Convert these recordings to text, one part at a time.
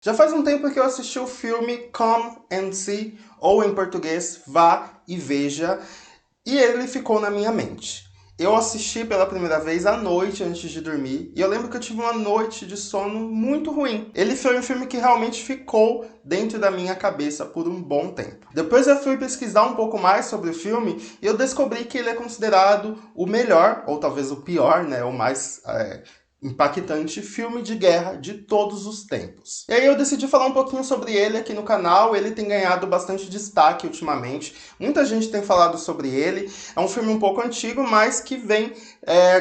Já faz um tempo que eu assisti o filme Come and See, ou em português, Vá e Veja, e ele ficou na minha mente. Eu assisti pela primeira vez à noite antes de dormir, e eu lembro que eu tive uma noite de sono muito ruim. Ele foi um filme que realmente ficou dentro da minha cabeça por um bom tempo. Depois eu fui pesquisar um pouco mais sobre o filme, e eu descobri que ele é considerado o melhor, ou talvez o pior, né, o mais impactante filme de guerra de todos os tempos. E aí eu decidi falar um pouquinho sobre ele aqui no canal. Ele tem ganhado bastante destaque ultimamente. Muita gente tem falado sobre ele. É um filme um pouco antigo, mas que vem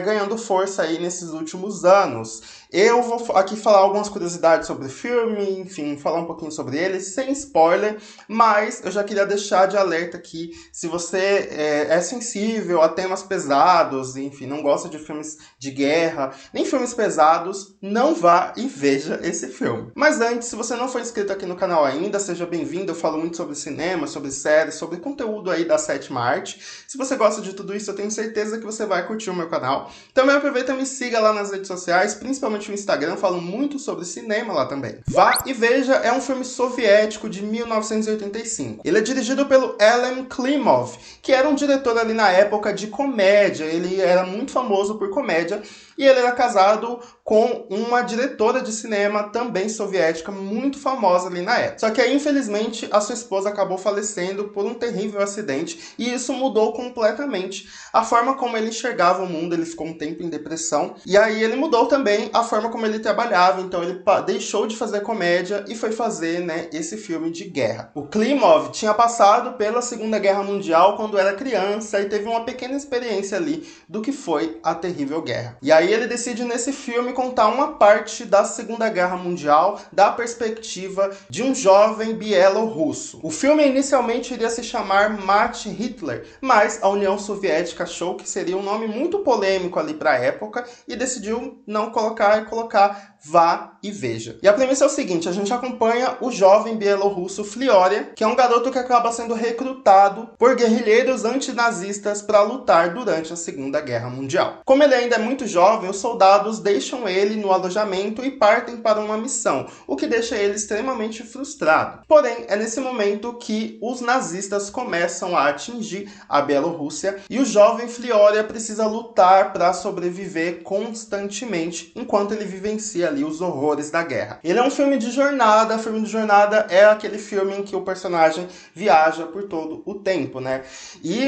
ganhando força aí nesses últimos anos. Eu vou aqui falar algumas curiosidades sobre o filme, enfim, falar um pouquinho sobre ele, sem spoiler, mas eu já queria deixar de alerta aqui, se você é sensível a temas pesados, enfim, não gosta de filmes de guerra, nem filmes pesados, não vá e veja esse filme. Mas antes, se você não for inscrito aqui no canal ainda, seja bem-vindo. Eu falo muito sobre cinema, sobre séries, sobre conteúdo aí da sétima arte. Se você gosta de tudo isso, eu tenho certeza que você vai curtir o meu canal. Também aproveita e me siga lá nas redes sociais, principalmente no Instagram, eu falo muito sobre cinema lá também. Vá e Veja é um filme soviético de 1985. Ele é dirigido pelo Alen Klimov, que era um diretor ali na época de comédia. Ele era muito famoso por comédia, e ele era casado com uma diretora de cinema também soviética, muito famosa ali na época. Só que aí, infelizmente, a sua esposa acabou falecendo por um terrível acidente, e isso mudou completamente a forma como ele enxergava o mundo. Ele ficou um tempo em depressão, e aí ele mudou também a forma como ele trabalhava. Então ele deixou de fazer comédia e foi fazer, né, esse filme de guerra. O Klimov tinha passado pela Segunda Guerra Mundial quando era criança e teve uma pequena experiência ali do que foi a terrível guerra. E aí ele decide nesse filme contar uma parte da Segunda Guerra Mundial da perspectiva de um jovem bielorrusso. O filme inicialmente iria se chamar Mate Hitler, mas a União Soviética achou que seria um nome muito polêmico ali para a época e decidiu não colocar e colocar Vá e Veja. E a premissa é o seguinte: a gente acompanha o jovem bielorrusso Flioria, que é um garoto que acaba sendo recrutado por guerrilheiros antinazistas para lutar durante a Segunda Guerra Mundial. Como ele ainda é muito jovem, os soldados deixam ele no alojamento e partem para uma missão, o que deixa ele extremamente frustrado. Porém, é nesse momento que os nazistas começam a atingir a Bielorrússia e o jovem Flioria precisa lutar para sobreviver constantemente enquanto ele vivencia ali os horrores da guerra. Ele é um filme de jornada. O filme de jornada é aquele filme em que o personagem viaja por todo o tempo, né? E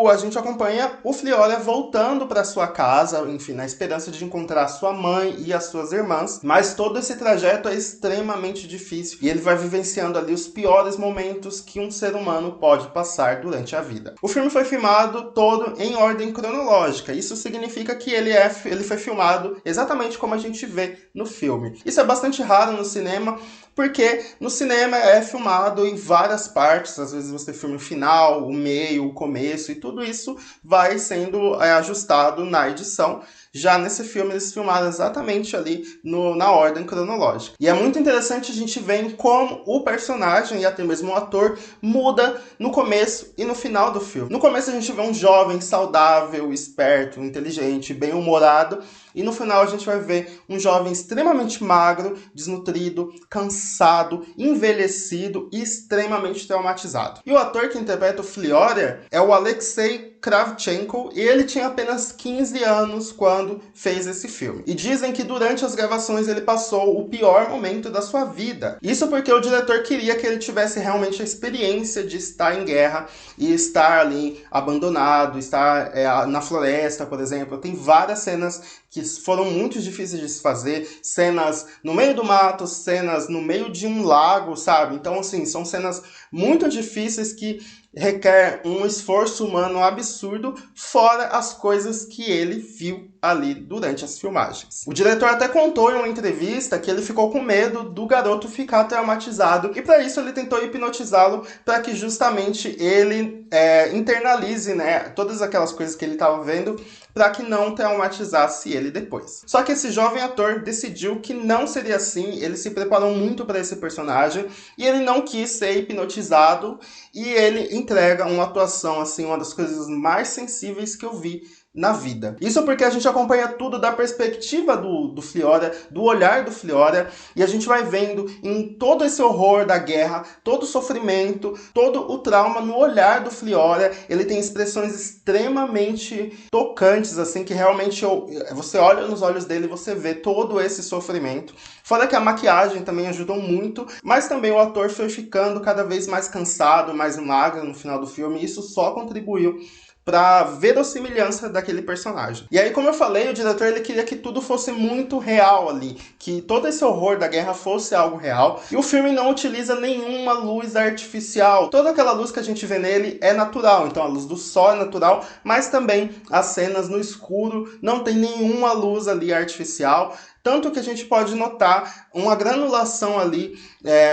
a gente acompanha o Flioria voltando para sua casa, enfim, na esperança de encontrar sua mãe e as suas irmãs, mas todo esse trajeto é extremamente difícil e ele vai vivenciando ali os piores momentos que um ser humano pode passar durante a vida. O filme foi filmado todo em ordem cronológica. Isso significa que ele foi filmado exatamente como a gente vê no filme. Isso é bastante raro no cinema, porque no cinema é filmado em várias partes. Às vezes você filma o final, o meio, o começo, e tudo isso vai sendo ajustado na edição. Já nesse filme, eles filmaram exatamente ali na ordem cronológica. E é muito interessante a gente ver como o personagem e até mesmo o ator muda no começo e no final do filme. No começo a gente vê um jovem saudável, esperto, inteligente, bem-humorado. E no final a gente vai ver um jovem extremamente magro, desnutrido, cansado, envelhecido e extremamente traumatizado. E o ator que interpreta o Flioria é o Alexei Kravchenko, e ele tinha apenas 15 anos quando fez esse filme. E dizem que durante as gravações ele passou o pior momento da sua vida. Isso porque o diretor queria que ele tivesse realmente a experiência de estar em guerra e estar ali abandonado, estar na floresta, por exemplo. Tem várias cenas que foram muito difíceis de se fazer, cenas no meio do mato, cenas no meio de um lago, sabe? Então, assim, são cenas muito difíceis que requer um esforço humano absurdo, fora as coisas que ele viu ali durante as filmagens. O diretor até contou em uma entrevista que ele ficou com medo do garoto ficar traumatizado, e para isso ele tentou hipnotizá-lo para que justamente ele internalize, né, todas aquelas coisas que ele estava vendo, para que não traumatizasse ele depois. Só que esse jovem ator decidiu que não seria assim. Ele se preparou muito para esse personagem e ele não quis ser hipnotizado, e ele entrega uma atuação, assim, uma das coisas mais sensíveis que eu vi na vida. Isso porque a gente acompanha tudo da perspectiva do Fliora, do olhar do Fliora, e a gente vai vendo em todo esse horror da guerra, todo o sofrimento, todo o trauma no olhar do Fliora. Ele tem expressões extremamente tocantes, assim, que realmente você olha nos olhos dele e você vê todo esse sofrimento. Fora que a maquiagem também ajudou muito, mas também o ator foi ficando cada vez mais cansado, mais magro no final do filme, e isso só contribuiu para verossimilhança daquele personagem. E aí, como eu falei, o diretor ele queria que tudo fosse muito real ali, que todo esse horror da guerra fosse algo real, e o filme não utiliza nenhuma luz artificial. Toda aquela luz que a gente vê nele é natural, então a luz do sol é natural, mas também as cenas no escuro não tem nenhuma luz ali artificial. Tanto que a gente pode notar uma granulação ali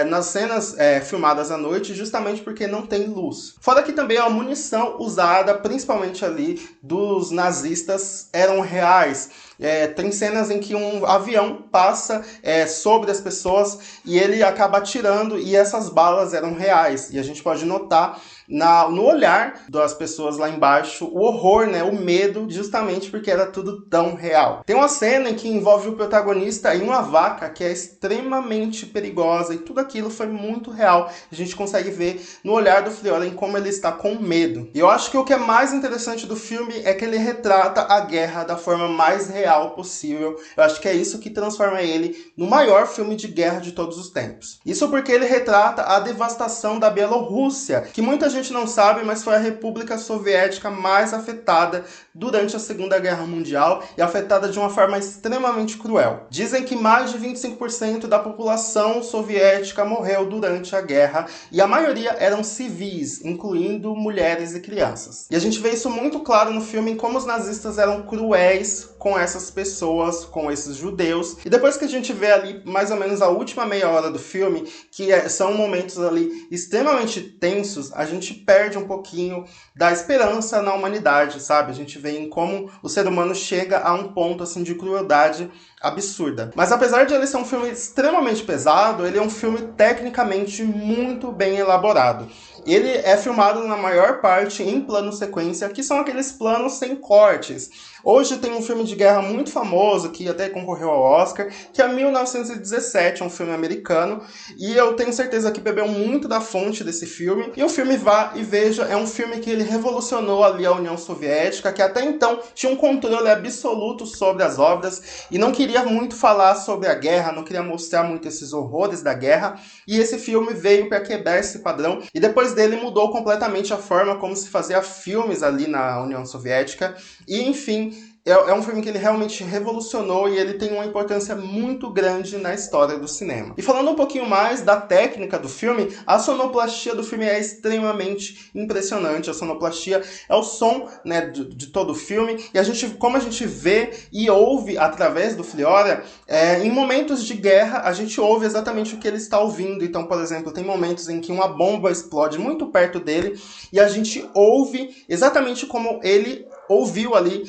nas cenas filmadas à noite, justamente porque não tem luz. Fora que também a munição usada, principalmente ali, dos nazistas, eram reais. Tem cenas em que um avião passa sobre as pessoas e ele acaba atirando, e essas balas eram reais. E a gente pode notar no olhar das pessoas lá embaixo o horror, né, o medo, justamente porque era tudo tão real. Tem uma cena em que envolve o protagonista em uma vaca que é extremamente perigosa, e tudo aquilo foi muito real. A gente consegue ver no olhar do Fliora em como ele está com medo. E eu acho que o que é mais interessante do filme é que ele retrata a guerra da forma mais real possível. Eu acho que é isso que transforma ele no maior filme de guerra de todos os tempos. Isso porque ele retrata a devastação da Bielorrússia, que muita gente não sabe, mas foi a República Soviética mais afetada durante a Segunda Guerra Mundial, e afetada de uma forma extremamente cruel. Dizem que mais de 25% da população soviética morreu durante a guerra, e a maioria eram civis, incluindo mulheres e crianças. E a gente vê isso muito claro no filme, em como os nazistas eram cruéis com essas pessoas, com esses judeus. E depois que a gente vê ali mais ou menos a última meia hora do filme, que são momentos ali extremamente tensos, a gente perde um pouquinho da esperança na humanidade, sabe? A gente vê em como o ser humano chega a um ponto assim de crueldade absurda. Mas apesar de ele ser um filme extremamente pesado, ele é um filme tecnicamente muito bem elaborado. Ele é filmado na maior parte em plano sequência, que são aqueles planos sem cortes. Hoje tem um filme de guerra muito famoso, que até concorreu ao Oscar, que é 1917, um filme americano, e eu tenho certeza que bebeu muito da fonte desse filme. E o filme Vá e Veja é um filme que ele revolucionou ali a União Soviética, que até então tinha um controle absoluto sobre as obras, e não queria muito falar sobre a guerra, não queria mostrar muito esses horrores da guerra, e esse filme veio para quebrar esse padrão, e depois dele mudou completamente a forma como se fazia filmes ali na União Soviética, e enfim, é um filme que ele realmente revolucionou, e ele tem uma importância muito grande na história do cinema. E falando um pouquinho mais da técnica do filme, a sonoplastia do filme é extremamente impressionante. A sonoplastia é o som, né, de todo o filme, e como a gente vê e ouve através do Fliora, em momentos de guerra a gente ouve exatamente o que ele está ouvindo. Então, por exemplo, tem momentos em que uma bomba explode muito perto dele, e a gente ouve exatamente como ele ouviu ali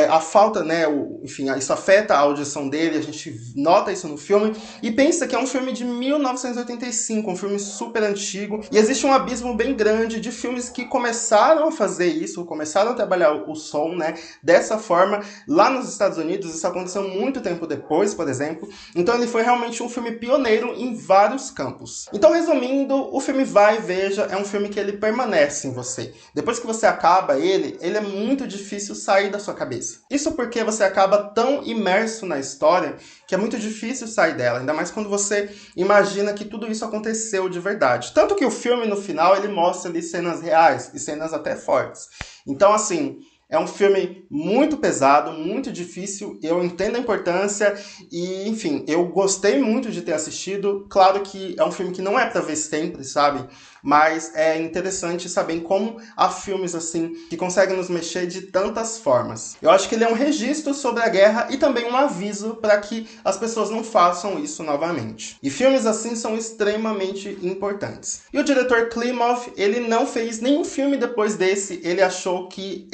a falta, né, enfim, isso afeta a audição dele, a gente nota isso no filme, e pensa que é um filme de 1985, um filme super antigo, e existe um abismo bem grande de filmes que começaram a fazer isso, começaram a trabalhar o som, né, dessa forma, lá nos Estados Unidos. Isso aconteceu muito tempo depois, por exemplo, então ele foi realmente um filme pioneiro em vários campos. Então, resumindo, o filme Vai e Veja é um filme que ele permanece em você. Depois que você acaba ele é muito difícil sair da sua cabeça. Isso porque você acaba tão imerso na história que é muito difícil sair dela, ainda mais quando você imagina que tudo isso aconteceu de verdade. Tanto que o filme, no final, ele mostra ali cenas reais e cenas até fortes. Então, assim, é um filme muito pesado, muito difícil, eu entendo a importância e, enfim, eu gostei muito de ter assistido. Claro que é um filme que não é pra ver sempre, sabe? Mas é interessante saber como há filmes assim que conseguem nos mexer de tantas formas. Eu acho que ele é um registro sobre a guerra e também um aviso para que as pessoas não façam isso novamente. E filmes assim são extremamente importantes. E o diretor Klimov, ele não fez nenhum filme depois desse. Ele achou que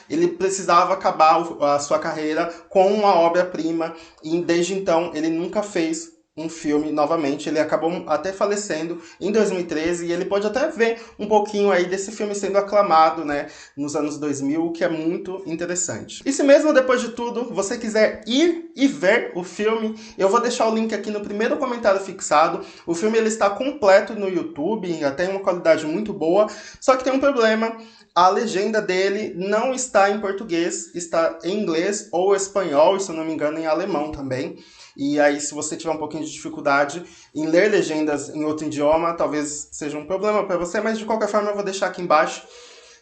ele precisava acabar a sua carreira com uma obra-prima, e desde então ele nunca fez um filme novamente. Ele acabou até falecendo em 2013 e ele pode até ver um pouquinho aí desse filme sendo aclamado, né, nos anos 2000, o que é muito interessante. E se mesmo depois de tudo você quiser ir e ver o filme, eu vou deixar o link aqui no primeiro comentário fixado. O filme ele está completo no YouTube, até em uma qualidade muito boa, só que tem um problema. A legenda dele não está em português, está em inglês ou espanhol, e se eu não me engano em alemão também. E aí, se você tiver um pouquinho de dificuldade em ler legendas em outro idioma, talvez seja um problema para você, mas de qualquer forma eu vou deixar aqui embaixo.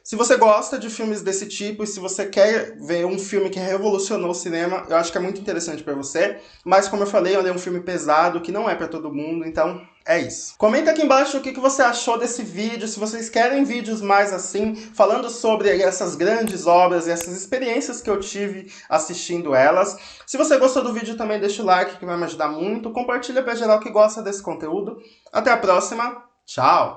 Se você gosta de filmes desse tipo e se você quer ver um filme que revolucionou o cinema, eu acho que é muito interessante para você. Mas como eu falei, ele é um filme pesado, que não é para todo mundo, então é isso. Comenta aqui embaixo o que você achou desse vídeo, se vocês querem vídeos mais assim, falando sobre essas grandes obras e essas experiências que eu tive assistindo elas. Se você gostou do vídeo também deixa o like, que vai me ajudar muito. Compartilha para geral que gosta desse conteúdo. Até a próxima, tchau!